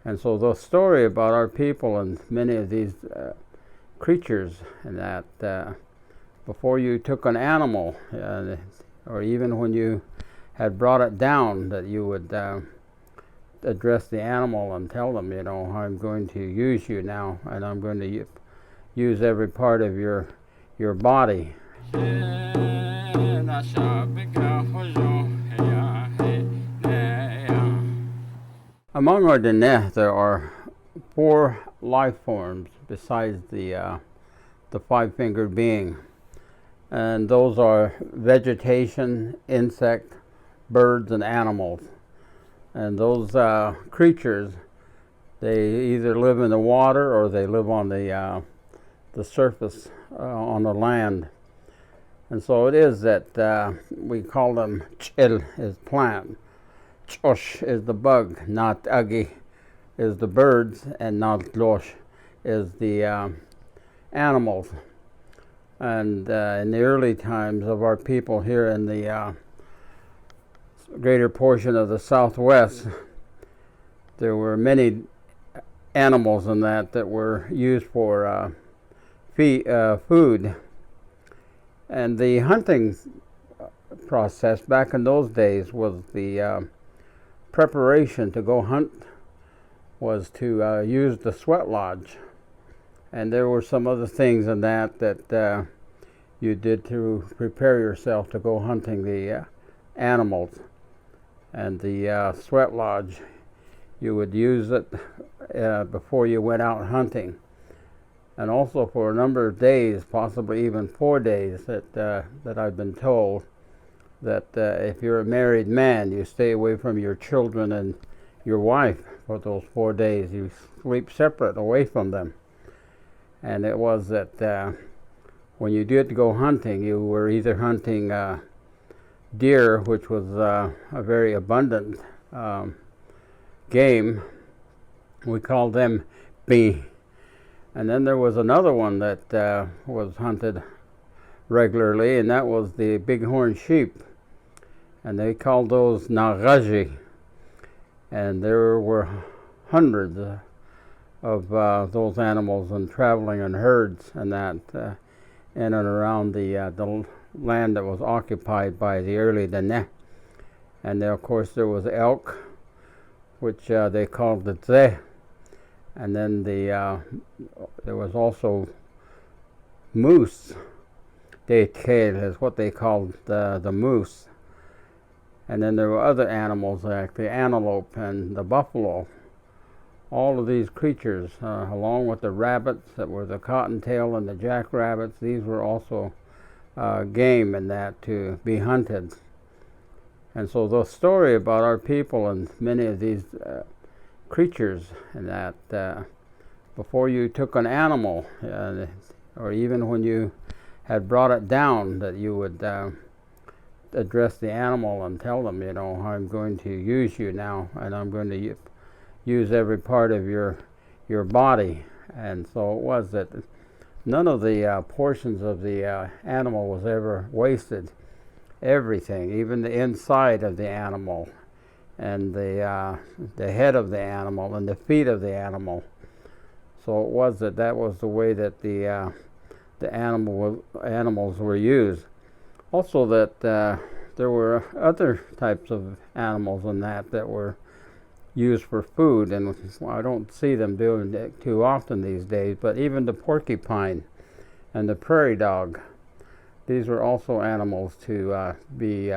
And so the story about our people and many of these creatures, and that before you took an animal, or even when you had brought it down, that you would address the animal and tell them, I'm going to use you now, and I'm going to use every part of your body. Among our Diné, there are 4 life forms besides the five-fingered being, and those are vegetation, insect, birds, and animals. And those creatures, they either live in the water or they live on the surface on the land. And so it is that we call them chil is plant, chosh is the bug, not agi is the birds, and not losh is the animals. And in the early times of our people here in the greater portion of the Southwest, there were many animals in that were used for food. And the hunting process back in those days was the preparation to go hunt was to use the sweat lodge. And there were some other things in that you did to prepare yourself to go hunting the animals. And the sweat lodge, you would use it before you went out hunting. And also for a number of days, possibly even 4 days, that I've been told that if you're a married man, you stay away from your children and your wife for those 4 days. You sleep separate, away from them. And it was that when you did go hunting, you were either hunting deer, which was a very abundant game. We called them bee. And then there was another one that was hunted regularly, and that was the bighorn sheep. And they called those nagaji. And there were hundreds of those animals and traveling in herds and that in and around the land that was occupied by the early Diné. And then, of course, there was elk, which they called the tze. And then there was also moose. Dekel is what they called the moose. And then there were other animals like the antelope and the buffalo. All of these creatures, along with the rabbits that were the cottontail and the jackrabbits, these were also game in that to be hunted. And so the story about our people and many of these creatures, and that before you took an animal, or even when you had brought it down, that you would address the animal and tell them, I'm going to use you now, and I'm going to use every part of your body. And so it was that none of the portions of the animal was ever wasted. Everything, even the inside of the animal, and the head of the animal, and the feet of the animal. So it was that was the way that the animals were used. Also that there were other types of animals in that were used for food, and I don't see them doing it too often these days, but even the porcupine and the prairie dog, these were also animals to be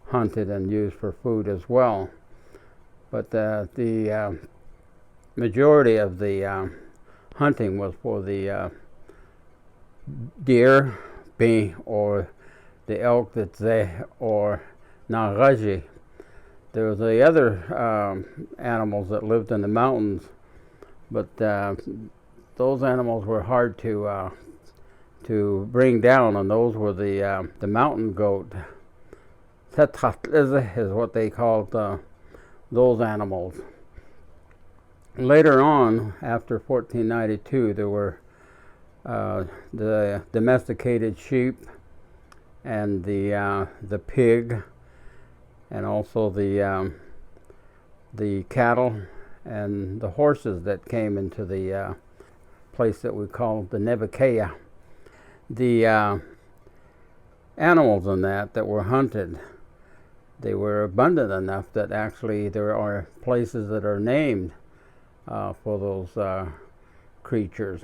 hunted and used for food as well. But the majority of the hunting was for the deer, bee, or the elk, the tze, or nagaji. There was the other animals that lived in the mountains, but those animals were hard to bring down, and those were the mountain goat. Tetratlize is what they called those animals. Later on, after 1492, there were the domesticated sheep and the pig, and also the cattle and the horses that came into the place that we call the Nevakeya. The animals in that were hunted, they were abundant enough that actually there are places that are named for those creatures.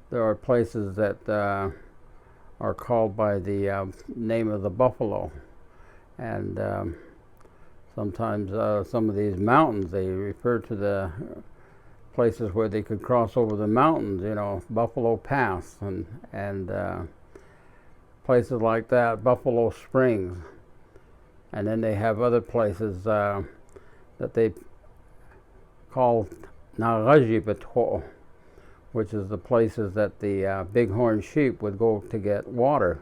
There are places that are called by the name of the buffalo, and sometimes some of these mountains, they refer to the places where they could cross over the mountains, Buffalo Pass and places like that, Buffalo Springs. And then they have other places that they call Nagajibato, which is the places that the bighorn sheep would go to get water.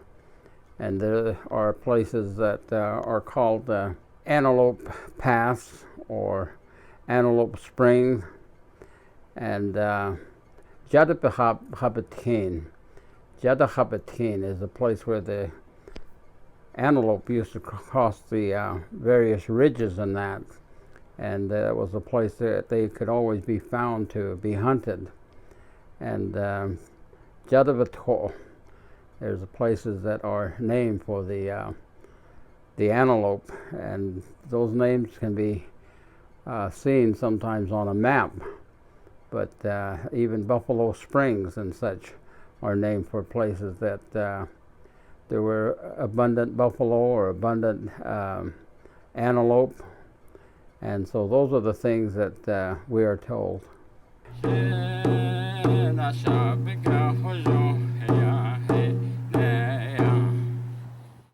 And there are places that are called Antelope Pass or Antelope Springs, and Jadahabatin. Jadahabatin is a place where the antelope used to cross the various ridges and that, and it was a place that they could always be found to be hunted. And Jadabato, there's places that are named for the antelope, and those names can be seen sometimes on a map. But even Buffalo Springs and such are named for places that there were abundant buffalo or abundant antelope, and so those are the things that we are told.